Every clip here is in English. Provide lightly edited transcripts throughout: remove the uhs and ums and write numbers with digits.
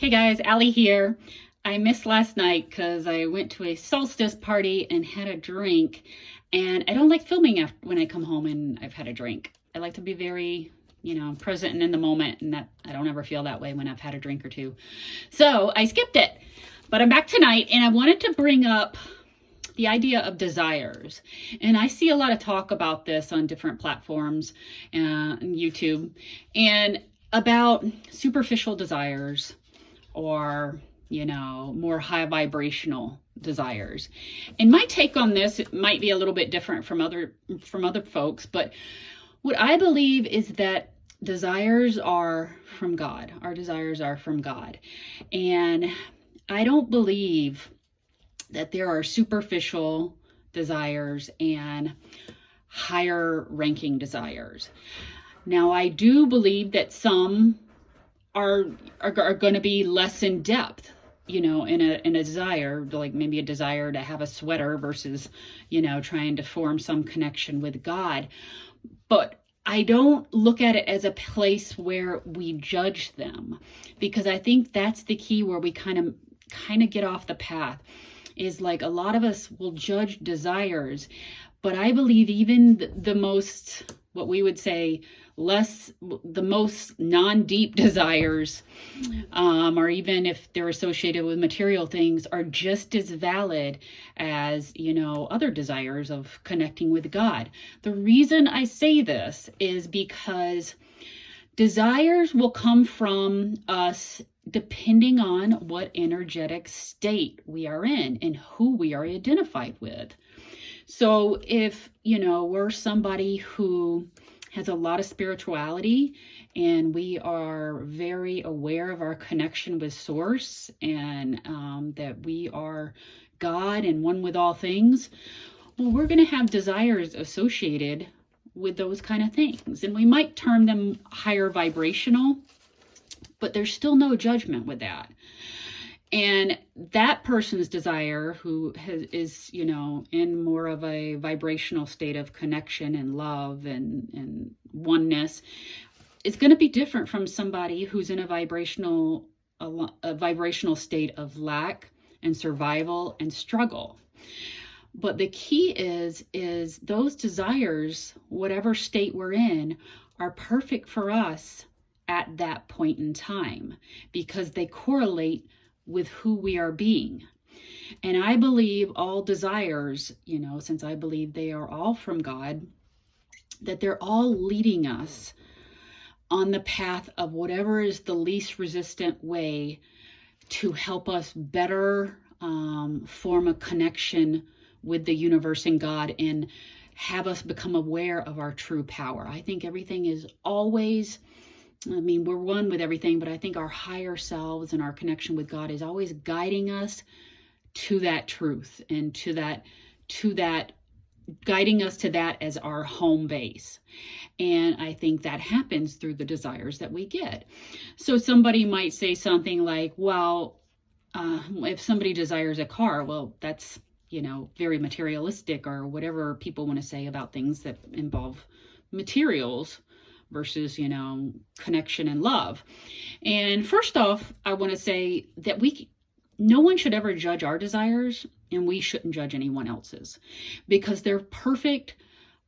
Hey guys, Allie here. I missed last night because I went to a solstice party and had a drink, and I don't like filming when I come home and I've had a drink. I like to be very, present and in the moment, and that I don't ever feel that way when I've had a drink or two. So I skipped it, but I'm back tonight, and I wanted to bring up the idea of desires. And I see a lot of talk about this on different platforms, YouTube, and about superficial desires or more high vibrational desires. And my take on this, it might be a little bit different from other folks, but what I believe is that desires are from God. Our desires are from God. And I don't believe that there are superficial desires and higher ranking desires. Now, I do believe that some are going to be less in depth, in a desire, like maybe a desire to have a sweater versus, trying to form some connection with God. But I don't look at it as a place where we judge them, because I think that's the key where we kind of get off the path, is like a lot of us will judge desires. But I believe even the most, what we would say, the most non-deep desires, or even if they're associated with material things, are just as valid as, other desires of connecting with God. The reason I say this is because desires will come from us depending on what energetic state we are in and who we are identified with. So if, we're somebody who has a lot of spirituality and we are very aware of our connection with Source, and that we are God and one with all things, well, we're going to have desires associated with those kind of things. And we might term them higher vibrational, but there's still no judgment with that. And that person's desire, who is, in more of a vibrational state of connection and love and oneness, is going to be different from somebody who's in a vibrational state of lack and survival and struggle. But the key is those desires, whatever state we're in, are perfect for us at that point in time, because they correlate with who we are being. And I believe all desires, since I believe they are all from God, that they're all leading us on the path of whatever is the least resistant way to help us better form a connection with the universe and God, and have us become aware of our true power. I think everything is always, we're one with everything, but I think our higher selves and our connection with God is always guiding us to that truth, and to that guiding us to that as our home base. And I think that happens through the desires that we get. So somebody might say something like, well, if somebody desires a car, well, that's, very materialistic, or whatever people want to say about things that involve materials versus, connection and love. And first off, I want to say that no one should ever judge our desires, and we shouldn't judge anyone else's, because they're perfect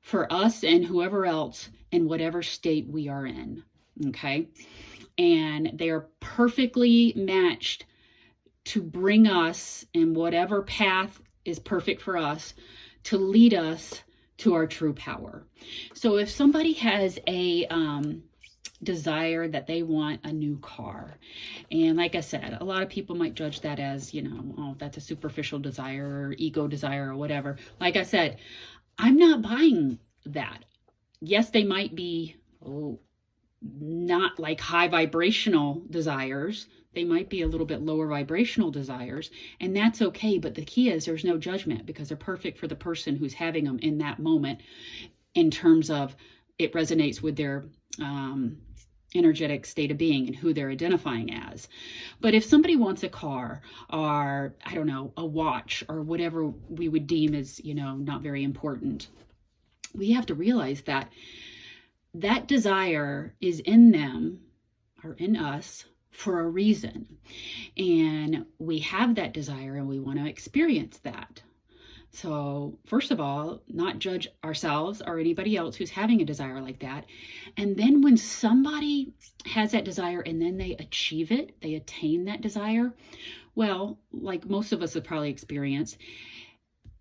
for us and whoever else in whatever state we are in. Okay. And they are perfectly matched to bring us in whatever path is perfect for us, to lead us to our true power. So if somebody has a desire that they want a new car, and like I said, a lot of people might judge that as, oh, that's a superficial desire or ego desire or whatever. Like I said, I'm not buying that. Yes, they might be not like high vibrational desires. They might be a little bit lower vibrational desires, and that's okay. But the key is there's no judgment, because they're perfect for the person who's having them in that moment, in terms of it resonates with their energetic state of being and who they're identifying as. But if somebody wants a car, or I don't know, a watch, or whatever we would deem as, not very important, we have to realize that that desire is in them, or in us, for a reason. And we have that desire and we want to experience that. So, first of all, not judge ourselves or anybody else who's having a desire like that. And then when somebody has that desire and then they achieve it, they attain that desire, well, like most of us have probably experienced,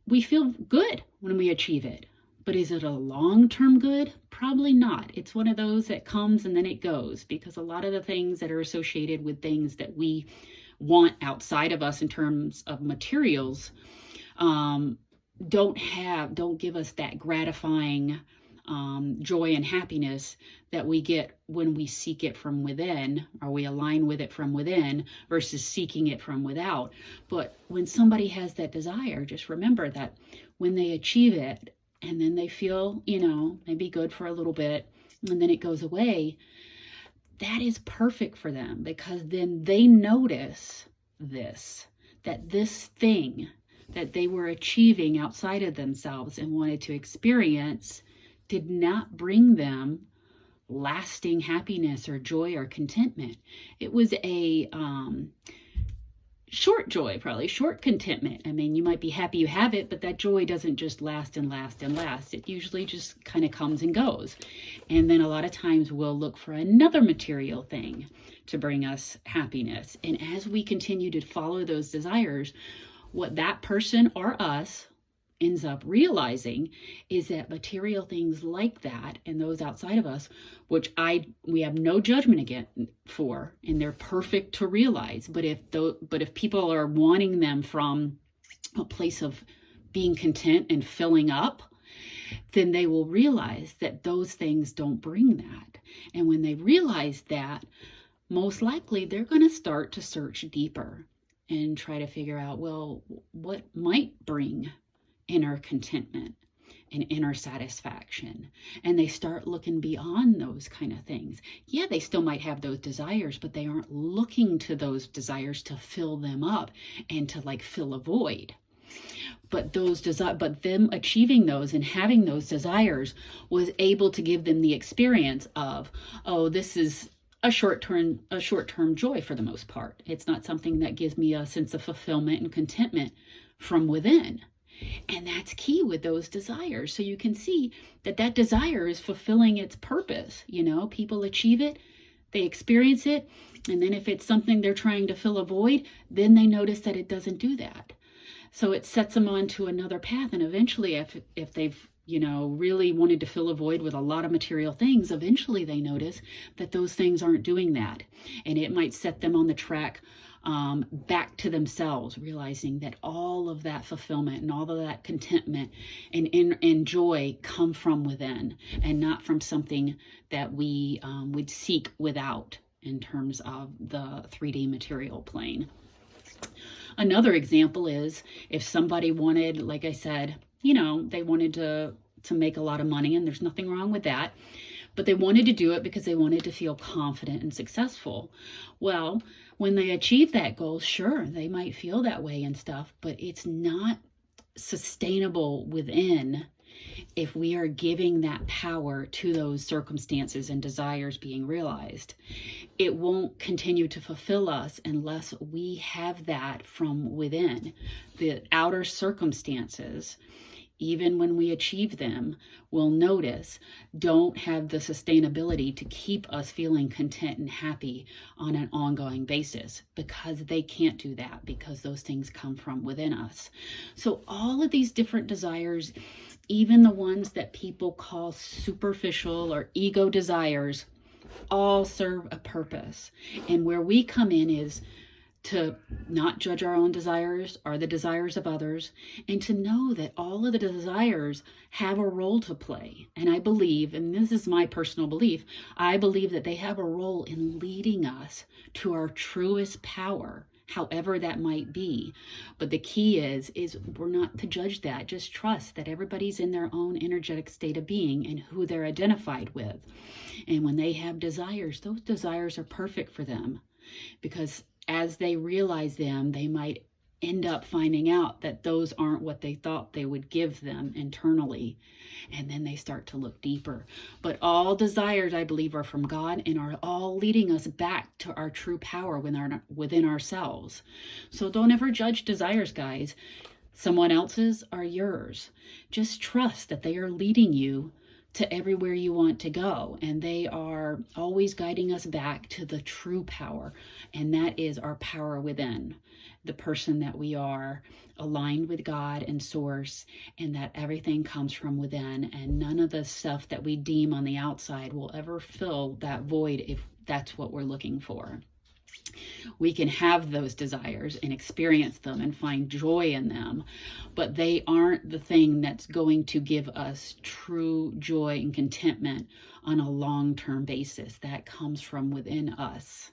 we feel good when we achieve it. But is it a long-term good? Probably not. It's one of those that comes and then it goes, because a lot of the things that are associated with things that we want outside of us in terms of materials don't give us that gratifying joy and happiness that we get when we seek it from within, or we align with it from within versus seeking it from without. But when somebody has that desire, just remember that when they achieve it and then they feel, maybe good for a little bit and then it goes away, that is perfect for them, because then they notice that this thing that they were achieving outside of themselves and wanted to experience did not bring them lasting happiness or joy or contentment. It was a short joy, probably short contentment. I mean, you might be happy you have it, but that joy doesn't just last and last and last. It usually just kind of comes and goes. And then a lot of times we'll look for another material thing to bring us happiness. And as we continue to follow those desires, what that person or us ends up realizing is that material things like that and those outside of us, which we have no judgment against for, and they're perfect to realize. But if people are wanting them from a place of being content and filling up, then they will realize that those things don't bring that. And when they realize that, most likely they're going to start to search deeper and try to figure out, well, what might bring inner contentment and inner satisfaction. And they start looking beyond those kind of things. Yeah, they still might have those desires, but they aren't looking to those desires to fill them up and to fill a void. But them achieving those and having those desires was able to give them the experience of, oh, this is a short-term joy for the most part. It's not something that gives me a sense of fulfillment and contentment from within. And that's key with those desires. So you can see that desire is fulfilling its purpose. People achieve it, they experience it, and then if it's something they're trying to fill a void, then they notice that it doesn't do that. So it sets them onto another path. And eventually, if they've really wanted to fill a void with a lot of material things, eventually they notice that those things aren't doing that. And it might set them on the track back to themselves, realizing that all of that fulfillment and all of that contentment and joy come from within and not from something that we would seek without in terms of the 3D material plane. Another example is if somebody wanted, like I said, they wanted to make a lot of money, and there's nothing wrong with that, but they wanted to do it because they wanted to feel confident and successful. Well, when they achieve that goal, sure, they might feel that way and stuff, but it's not sustainable within if we are giving that power to those circumstances and desires being realized. It won't continue to fulfill us unless we have that from within. The outer circumstances, even when we achieve them, we'll notice don't have the sustainability to keep us feeling content and happy on an ongoing basis, because they can't do that, because those things come from within us. So all of these different desires, even the ones that people call superficial or ego desires, all serve a purpose. And where we come in is to not judge our own desires or the desires of others, and to know that all of the desires have a role to play. And I believe, and this is my personal belief, I believe that they have a role in leading us to our truest power, however that might be. But the key is we're not to judge that. Just trust that everybody's in their own energetic state of being and who they're identified with. And when they have desires, those desires are perfect for them, because as they realize them, they might end up finding out that those aren't what they thought they would give them internally. And then they start to look deeper. But all desires, I believe, are from God and are all leading us back to our true power within ourselves. So don't ever judge desires, guys. Someone else's are yours. Just trust that they are leading you to everywhere you want to go. And they are always guiding us back to the true power. And that is our power within, the person that we are, aligned with God and source, and that everything comes from within. And none of the stuff that we deem on the outside will ever fill that void if that's what we're looking for. We can have those desires and experience them and find joy in them, but they aren't the thing that's going to give us true joy and contentment on a long-term basis. That comes from within us.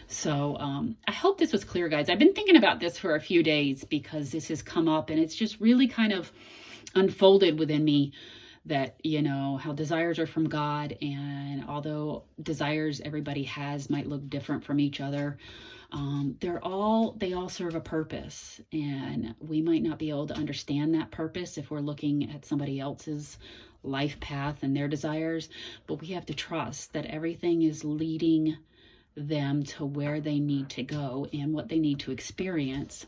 So I hope this was clear, guys. I've been thinking about this for a few days because this has come up and it's just really kind of unfolded within me that, you know, how desires are from God, and although desires everybody has might look different from each other, they all serve a purpose, and we might not be able to understand that purpose if we're looking at somebody else's life path and their desires, but we have to trust that everything is leading them to where they need to go and what they need to experience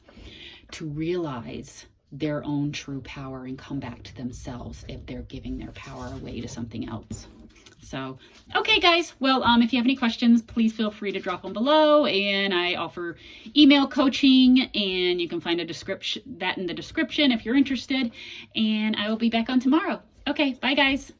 to realize their own true power and come back to themselves if they're giving their power away to something else. So, okay, guys. Well, if you have any questions, please feel free to drop them below. And I offer email coaching, and you can find that in the description if you're interested. And I will be back on tomorrow. Okay, bye, guys.